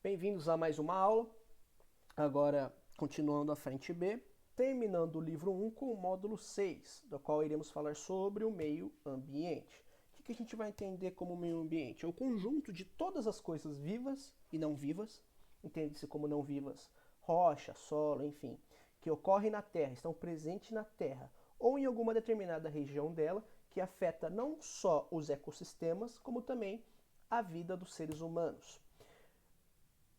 Bem-vindos a mais uma aula. Agora, continuando a frente B, terminando o livro 1 com o módulo 6, do qual iremos falar sobre o meio ambiente. O que a gente vai entender como meio ambiente? É o conjunto de todas as coisas vivas e não vivas, entende-se como não vivas, rocha, solo, enfim, que ocorrem na Terra, estão presentes na Terra, ou em alguma determinada região dela, que afeta não só os ecossistemas, como também a vida dos seres humanos.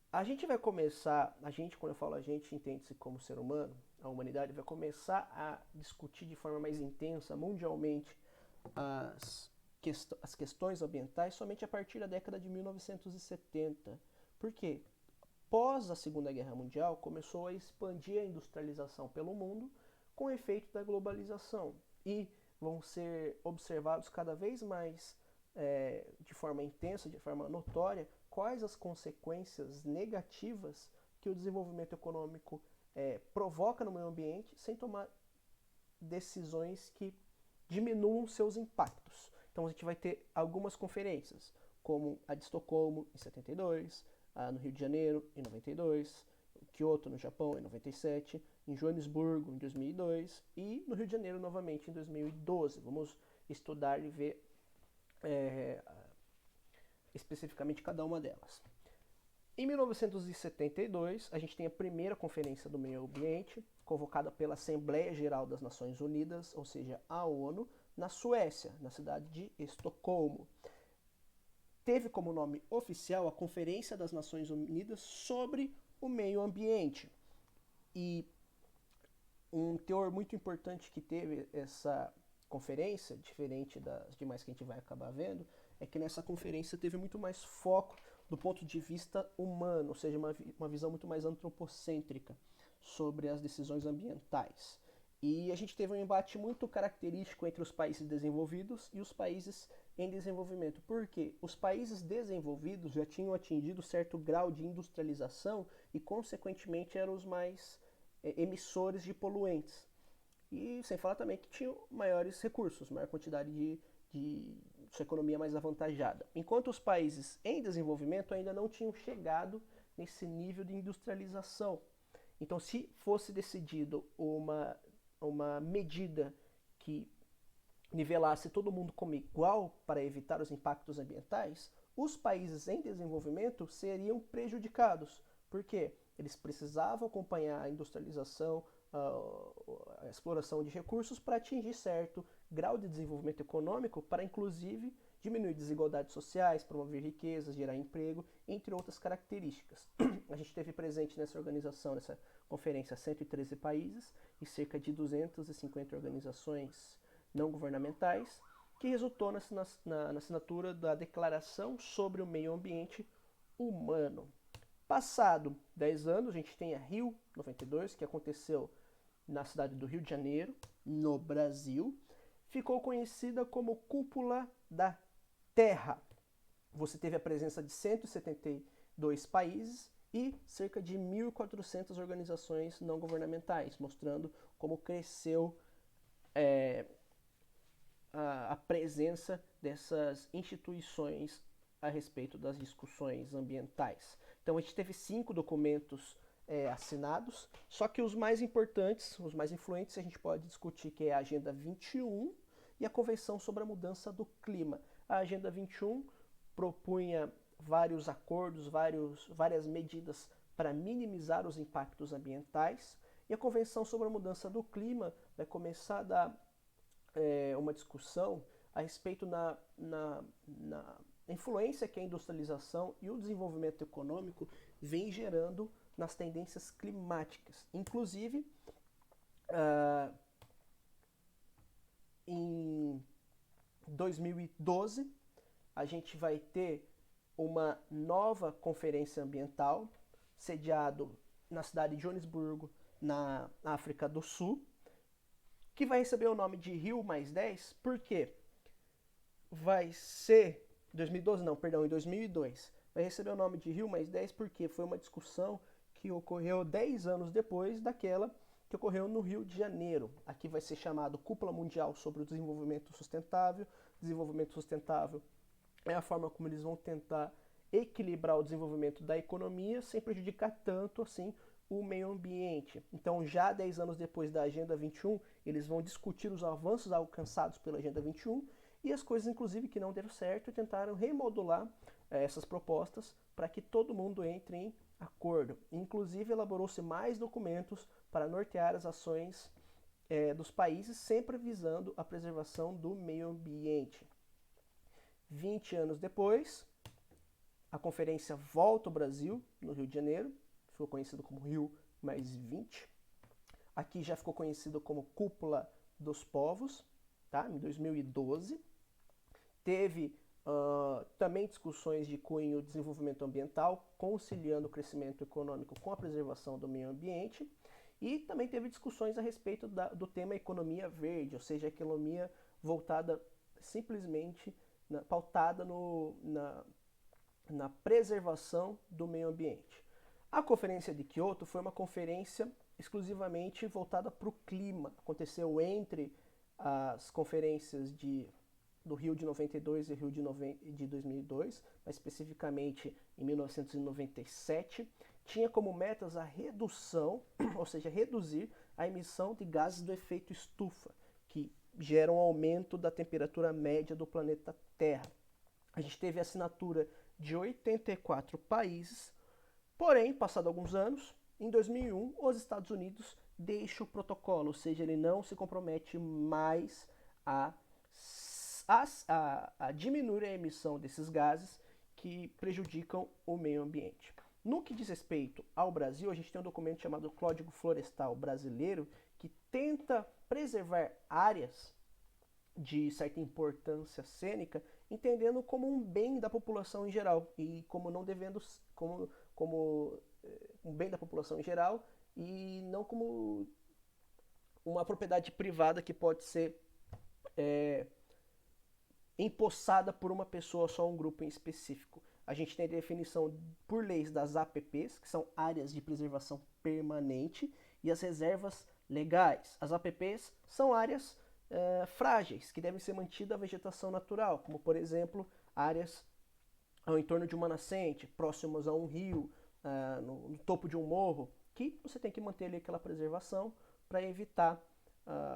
A gente vai começar, quando eu falo a gente, entende-se como ser humano, a humanidade vai começar a discutir de forma mais intensa, mundialmente, as questões ambientais somente a partir da década de 1970. Por quê? Pós a Segunda Guerra Mundial, começou a expandir a industrialização pelo mundo com o efeito da globalização e vão ser observados cada vez mais de forma intensa, de forma notória, quais as consequências negativas que o desenvolvimento econômico provoca no meio ambiente sem tomar decisões que diminuam seus impactos. Então a gente vai ter algumas conferências, como a de Estocolmo em 72, a no Rio de Janeiro em 92, Kyoto no Japão em 97, em Joanesburgo em 2002 e no Rio de Janeiro novamente em 2012. Vamos estudar e ver especificamente cada uma delas. Em 1972, a gente tem a primeira Conferência do Meio Ambiente, convocada pela Assembleia Geral das Nações Unidas, ou seja, a ONU, na Suécia, na cidade de Estocolmo. Teve como nome oficial a Conferência das Nações Unidas sobre o Meio Ambiente. E um teor muito importante que teve essa conferência, diferente das demais que a gente vai acabar vendo, é que nessa conferência teve muito mais foco do ponto de vista humano, ou seja, uma visão muito mais antropocêntrica sobre as decisões ambientais. E a gente teve um embate muito característico entre os países desenvolvidos e os países em desenvolvimento, porque os países desenvolvidos já tinham atingido certo grau de industrialização e, consequentemente, eram os mais emissores de poluentes. E sem falar também que tinham maiores recursos, maior quantidade de sua economia mais avantajada. Enquanto os países em desenvolvimento ainda não tinham chegado nesse nível de industrialização. Então, se fosse decidido uma medida que nivelasse todo mundo como igual para evitar os impactos ambientais, os países em desenvolvimento seriam prejudicados. Por quê? Eles precisavam acompanhar a industrialização, a exploração de recursos para atingir certo grau de desenvolvimento econômico, para inclusive diminuir desigualdades sociais, promover riquezas, gerar emprego, entre outras características. A gente teve presente nessa organização, nessa conferência, 113 países e cerca de 250 organizações não governamentais, que resultou na assinatura da Declaração sobre o Meio Ambiente Humano. Passado 10 anos, a gente tem a Rio 92, que aconteceu na cidade do Rio de Janeiro, no Brasil. Ficou conhecida como Cúpula da Terra. Você teve a presença de 172 países e cerca de 1.400 organizações não governamentais, mostrando como cresceu a presença dessas instituições a respeito das discussões ambientais. Então a gente teve 5 documentos assinados, só que os mais importantes, os mais influentes, a gente pode discutir, que é a Agenda 21 e a Convenção sobre a Mudança do Clima. A Agenda 21 propunha vários acordos, várias medidas para minimizar os impactos ambientais, e a Convenção sobre a Mudança do Clima vai começar a dar uma discussão a respeito na influência que a industrialização e o desenvolvimento econômico vem gerando nas tendências climáticas. Inclusive, em 2012, a gente vai ter uma nova conferência ambiental, sediado na cidade de Joanesburgo, na África do Sul, que vai receber o nome de Rio mais 10, porque vai ser, 2012 não, perdão, em 2002, vai receber o nome de Rio mais 10 porque foi uma discussão que ocorreu 10 anos depois daquela que ocorreu no Rio de Janeiro. Aqui vai ser chamado Cúpula Mundial sobre o Desenvolvimento Sustentável. Desenvolvimento sustentável é a forma como eles vão tentar equilibrar o desenvolvimento da economia sem prejudicar tanto assim o meio ambiente. Então, já 10 anos depois da Agenda 21, eles vão discutir os avanços alcançados pela Agenda 21 e as coisas, inclusive, que não deram certo e tentaram remodular essas propostas para que todo mundo entre em acordo. Inclusive, elaborou-se mais documentos para nortear as ações dos países, sempre visando a preservação do meio ambiente. 20 anos depois, a conferência volta ao Brasil, no Rio de Janeiro, ficou conhecido como Rio mais 20. Aqui já ficou conhecido como Cúpula dos Povos, tá? Em 2012. Teve também discussões de cunho desenvolvimento ambiental, conciliando o crescimento econômico com a preservação do meio ambiente. E também teve discussões a respeito do tema economia verde, ou seja, a economia voltada simplesmente, pautada na preservação do meio ambiente. A Conferência de Kyoto foi uma conferência exclusivamente voltada para o clima. Aconteceu entre as conferências do Rio de 92 e Rio de 2002, mais especificamente em 1997, tinha como metas a redução, ou seja, reduzir a emissão de gases do efeito estufa, que geram um aumento da temperatura média do planeta Terra. A gente teve a assinatura de 84 países, porém, passado alguns anos, em 2001, os Estados Unidos deixam o protocolo, ou seja, ele não se compromete mais a diminuir a emissão desses gases que prejudicam o meio ambiente. No que diz respeito ao Brasil, a gente tem um documento chamado Código Florestal Brasileiro, que tenta preservar áreas de certa importância cênica, entendendo como um bem da população em geral e como não devendo como um bem da população em geral e não como uma propriedade privada que pode ser empossada por uma pessoa só, um grupo em específico. A gente tem a definição por leis das APPs, que são áreas de preservação permanente, e as reservas legais. As APPs são áreas frágeis, que devem ser mantidas a vegetação natural, como por exemplo áreas ao entorno de uma nascente, próximas a um rio, no topo de um morro, que você tem que manter ali aquela preservação para evitar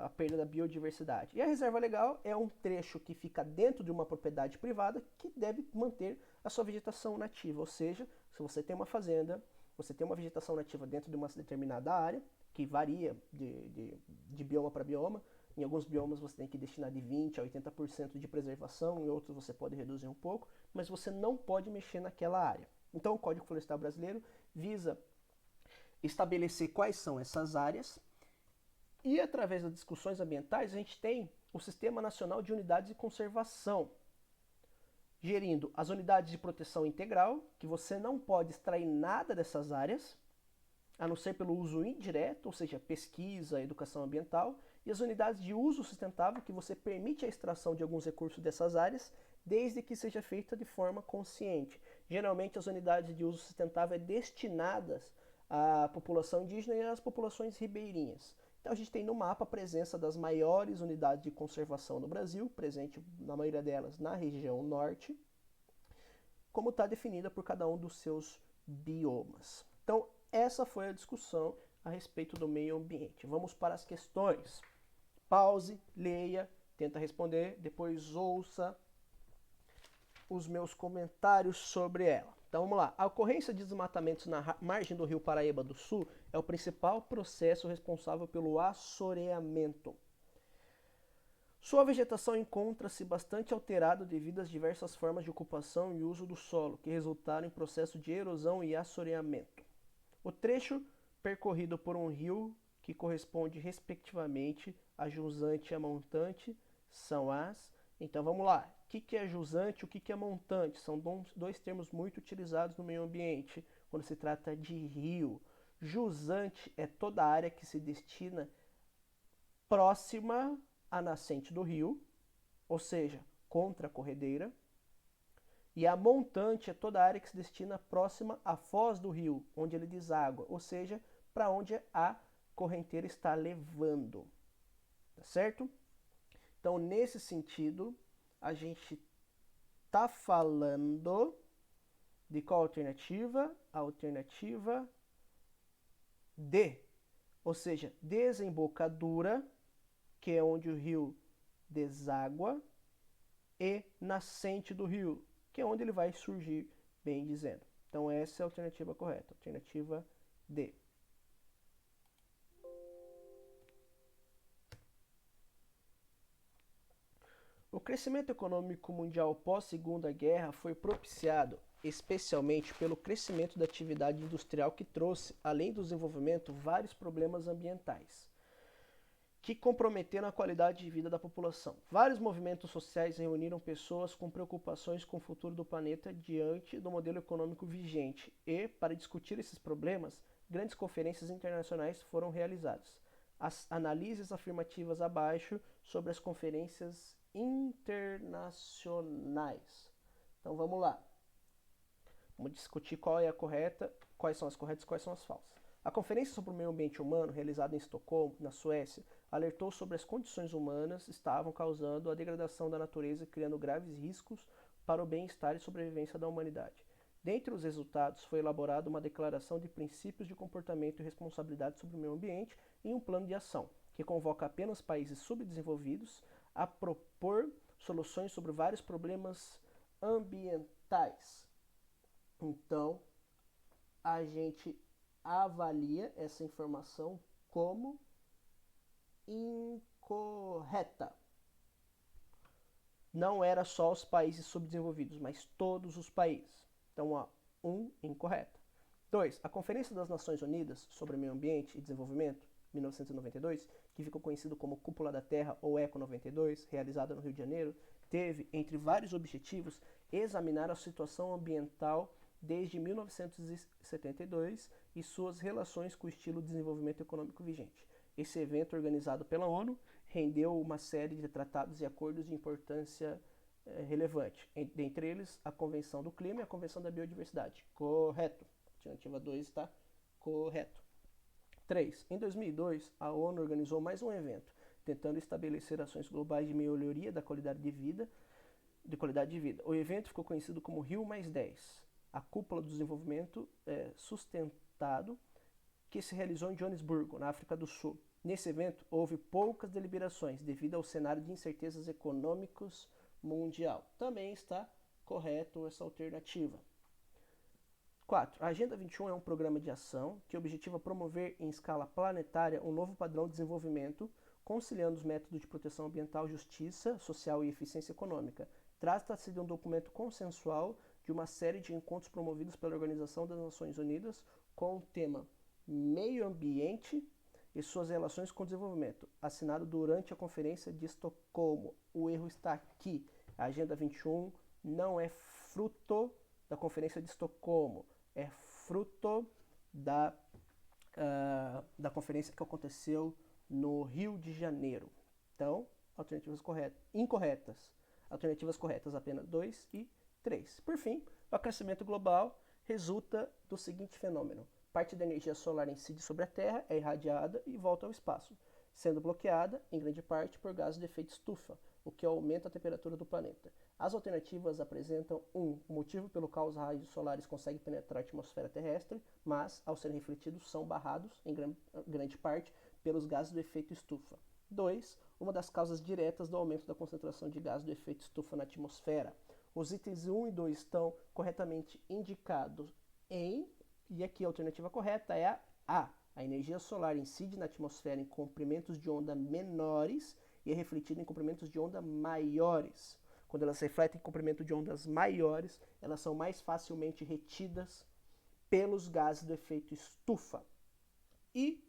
a perda da biodiversidade. E a reserva legal é um trecho que fica dentro de uma propriedade privada que deve manter a sua vegetação nativa, ou seja, se você tem uma fazenda, você tem uma vegetação nativa dentro de uma determinada área, que varia de bioma para bioma. Em alguns biomas você tem que destinar de 20% a 80% de preservação, em outros você pode reduzir um pouco, mas você não pode mexer naquela área. Então o Código Florestal Brasileiro visa estabelecer quais são essas áreas e através das discussões ambientais a gente tem o Sistema Nacional de Unidades de Conservação, gerindo as unidades de proteção integral, que você não pode extrair nada dessas áreas, a não ser pelo uso indireto, ou seja, pesquisa, educação ambiental, e as unidades de uso sustentável, que você permite a extração de alguns recursos dessas áreas, desde que seja feita de forma consciente. Geralmente as unidades de uso sustentável são destinadas à população indígena e às populações ribeirinhas. Então a gente tem no mapa a presença das maiores unidades de conservação no Brasil, presente na maioria delas na região norte, como está definida por cada um dos seus biomas. Então essa foi a discussão a respeito do meio ambiente. Vamos para as questões. Pause, leia, tenta responder, depois ouça os meus comentários sobre ela. Então vamos lá. A ocorrência de desmatamentos na margem do rio Paraíba do Sul é o principal processo responsável pelo assoreamento. Sua vegetação encontra-se bastante alterada devido às diversas formas de ocupação e uso do solo, que resultaram em processo de erosão e assoreamento. O trecho percorrido por um rio que corresponde respectivamente a jusante e a montante são as... Então vamos lá. O que é jusante e o que é montante? São dois termos muito utilizados no meio ambiente quando se trata de rio. Jusante é toda a área que se destina próxima à nascente do rio, ou seja, contra a corredeira. E a montante é toda a área que se destina próxima à foz do rio, onde ele deságua, ou seja, para onde a correnteira está levando. Tá certo? Então, nesse sentido, a gente está falando De qual alternativa? Alternativa D, ou seja, desembocadura, que é onde o rio deságua, e nascente do rio, que é onde ele vai surgir, bem dizendo. Então essa é a alternativa correta, alternativa D. O crescimento econômico mundial pós-Segunda Guerra foi propiciado especialmente pelo crescimento da atividade industrial que trouxe, além do desenvolvimento, vários problemas ambientais que comprometeram a qualidade de vida da população. Vários movimentos sociais reuniram pessoas com preocupações com o futuro do planeta diante do modelo econômico vigente e, para discutir esses problemas, grandes conferências internacionais foram realizadas. As análises afirmativas abaixo sobre as conferências internacionais. Então vamos lá. Vamos discutir qual é a correta, quais são as corretas e quais são as falsas. A Conferência sobre o Meio Ambiente Humano, realizada em Estocolmo, na Suécia, alertou sobre as condições humanas estavam causando a degradação da natureza, criando graves riscos para o bem-estar e sobrevivência da humanidade. Dentre os resultados, foi elaborada uma declaração de princípios de comportamento e responsabilidade sobre o meio ambiente e um plano de ação, que convoca apenas países subdesenvolvidos a propor soluções sobre vários problemas ambientais. Então, a gente avalia essa informação como incorreta. Não era só os países subdesenvolvidos, mas todos os países. Então, a 1, incorreta. 2. A Conferência das Nações Unidas sobre Meio Ambiente e Desenvolvimento, 1992, que ficou conhecido como Cúpula da Terra ou ECO 92, realizada no Rio de Janeiro, teve, entre vários objetivos, examinar a situação ambiental desde 1972 e suas relações com o estilo de desenvolvimento econômico vigente. Esse evento, organizado pela ONU, rendeu uma série de tratados e acordos de importância relevante, dentre eles a Convenção do Clima e a Convenção da Biodiversidade. Correto. Alternativa 2 está correto. 3. Em 2002, a ONU organizou mais um evento, tentando estabelecer ações globais de melhoria da qualidade de vida. O evento ficou conhecido como Rio+10, a Cúpula do Desenvolvimento Sustentado, que se realizou em Joanesburgo, na África do Sul. Nesse evento, houve poucas deliberações devido ao cenário de incertezas econômicos mundial. Também está correto essa alternativa. 4. A Agenda 21 é um programa de ação que objetiva promover em escala planetária um novo padrão de desenvolvimento, conciliando os métodos de proteção ambiental, justiça social e eficiência econômica. Trata-se de um documento consensual de uma série de encontros promovidos pela Organização das Nações Unidas com o tema Meio Ambiente e suas relações com o desenvolvimento, assinado durante a Conferência de Estocolmo. O erro está aqui. A Agenda 21 não é fruto da Conferência de Estocolmo, é fruto da conferência que aconteceu no Rio de Janeiro. Então, alternativas incorretas. Alternativas corretas apenas 2 e 3. Por fim, o aquecimento global resulta do seguinte fenômeno. Parte da energia solar incide sobre a Terra, é irradiada e volta ao espaço, sendo bloqueada, em grande parte, por gases de efeito estufa, o que aumenta a temperatura do planeta. As alternativas apresentam 1. O motivo pelo qual os raios solares conseguem penetrar a atmosfera terrestre, mas, ao serem refletidos, são barrados, em grande parte, pelos gases do efeito estufa. 2. Uma das causas diretas do aumento da concentração de gases do efeito estufa na atmosfera. Os itens 1 e 2 estão corretamente indicados em, e aqui a alternativa correta é a A. A energia solar incide na atmosfera em comprimentos de onda menores e é refletida em comprimentos de onda maiores. Quando elas refletem em comprimento de ondas maiores, elas são mais facilmente retidas pelos gases do efeito estufa. E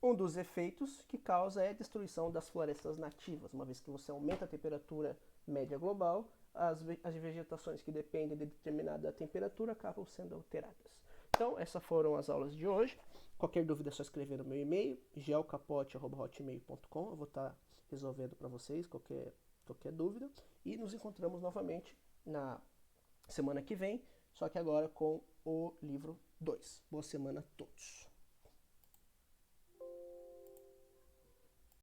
um dos efeitos que causa é a destruição das florestas nativas. Uma vez que você aumenta a temperatura média global, as vegetações que dependem de determinada temperatura acabam sendo alteradas. Então, essas foram as aulas de hoje. Qualquer dúvida é só escrever no meu e-mail, gelcapote@hotmail.com. Eu vou estar resolvendo para vocês qualquer dúvida. E nos encontramos novamente na semana que vem, só que agora com o livro 2. Boa semana a todos.